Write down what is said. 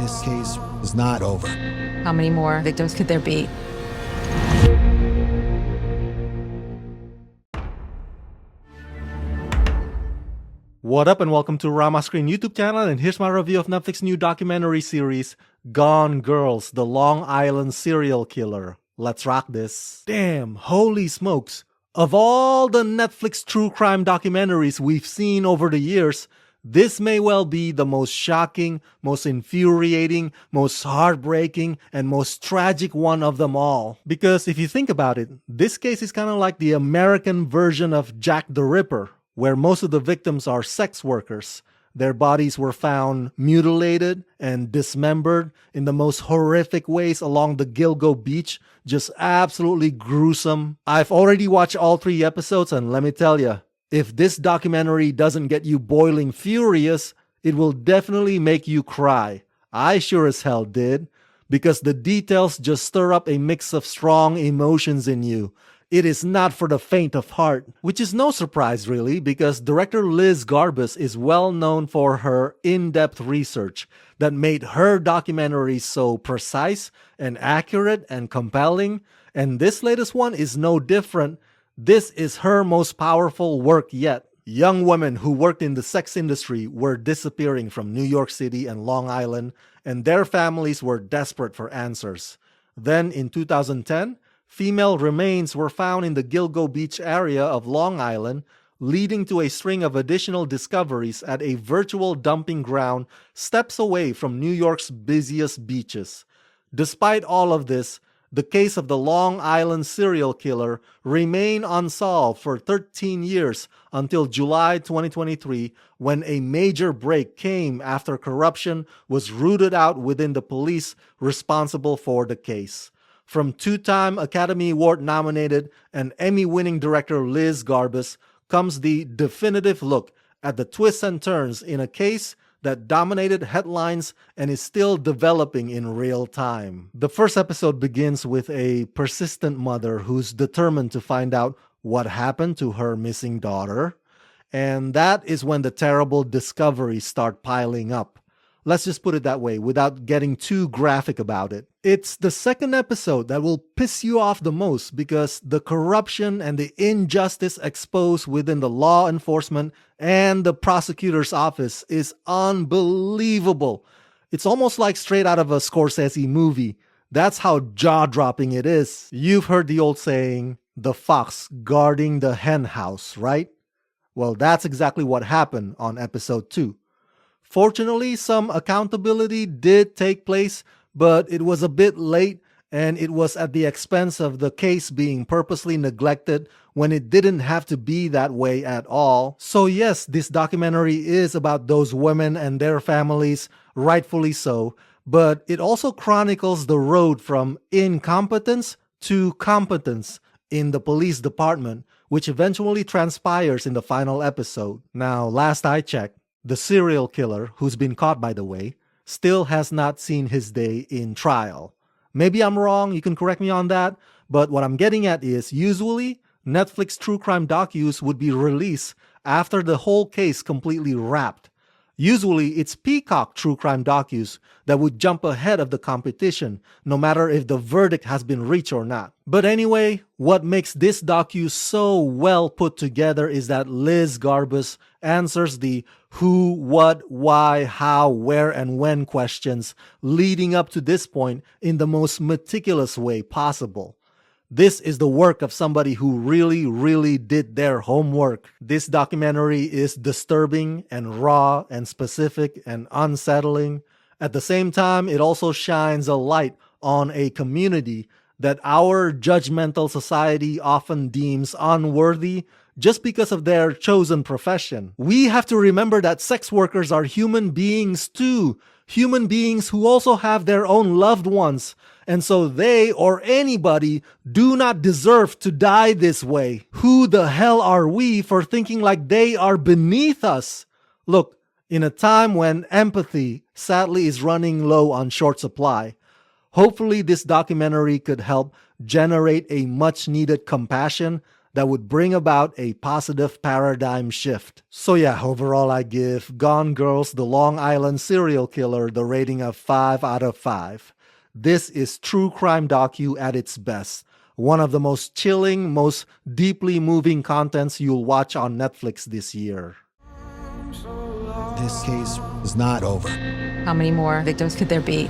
This case is not over. How many more victims could there be? What up and welcome to Rama Screen YouTube channel, and here's my review of Netflix new documentary series Gone Girls, the Long Island Serial Killer. Let's rock this. Damn, holy smokes. Of all the Netflix true crime documentaries we've seen over the years, this may well be the most shocking, most infuriating, most heartbreaking, and most tragic one of them all. Because if you think about it, this case is kind of like the American version of Jack the Ripper, where most of the victims are sex workers. Their bodies were found mutilated and dismembered in the most horrific ways along the Gilgo Beach. Just absolutely gruesome. I've already watched all 3 episodes, and let me tell you, if this documentary doesn't get you boiling furious, it will definitely make you cry. I sure as hell did, because the details just stir up a mix of strong emotions in you. It is not for the faint of heart, which is no surprise really, because director Liz Garbus is well known for her in-depth research that made her documentaries so precise and accurate and compelling, and this latest one is no different. This is her most powerful work yet. Young women who worked in the sex industry were disappearing from New York City and Long Island, and their families were desperate for answers. Then in 2010, female remains were found in the Gilgo Beach area of Long Island, leading to a string of additional discoveries at a virtual dumping ground steps away from New York's busiest beaches. Despite all of this, the case of the Long Island serial killer remained unsolved for 13 years until July 2023, when a major break came after corruption was rooted out within the police responsible for the case. From 2-time Academy Award nominated and Emmy-winning director Liz Garbus comes the definitive look at the twists and turns in a case that dominated headlines and is still developing in real time. The first episode begins with a persistent mother who's determined to find out what happened to her missing daughter, and that is when the terrible discoveries start piling up. Let's just put it that way without getting too graphic about it. It's the second episode that will piss you off the most, because the corruption and the injustice exposed within the law enforcement and the prosecutor's office is unbelievable. It's almost like straight out of a Scorsese movie. That's how jaw-dropping it is. You've heard the old saying, the fox guarding the hen house, right? Well, that's exactly what happened on episode 2. Fortunately, some accountability did take place, but it was a bit late, and it was at the expense of the case being purposely neglected when it didn't have to be that way at all. So yes, this documentary is about those women and their families, rightfully so, but it also chronicles the road from incompetence to competence in the police department, which eventually transpires in the final episode. Now, last I checked, the serial killer, who's been caught by the way, still has not seen his day in trial. Maybe I'm wrong, you can correct me on that, but what I'm getting at is usually Netflix true crime docus would be released after the whole case completely wrapped. Usually it's Peacock true crime docus that would jump ahead of the competition, no matter if the verdict has been reached or not. But anyway, what makes this docu so well put together is that Liz Garbus answers the who, what, why, how, where, and when questions leading up to this point in the most meticulous way possible. This is the work of somebody who really did their homework. This documentary is disturbing and raw and specific and unsettling. At the same time, it also shines a light on a community that our judgmental society often deems unworthy just because of their chosen profession. We have to remember that sex workers are human beings too. Human beings who also have their own loved ones. And so they or anybody do not deserve to die this way. Who the hell are we for thinking like they are beneath us? Look, in a time when empathy sadly is running low on short supply, hopefully this documentary could help generate a much needed compassion that would bring about a positive paradigm shift. So yeah, overall I give Gone Girls, the Long Island Serial Killer the rating of 5 out of 5. This is true crime docu at its best. One of the most chilling, most deeply moving contents you'll watch on Netflix this year. This case is not over. How many more victims could there be?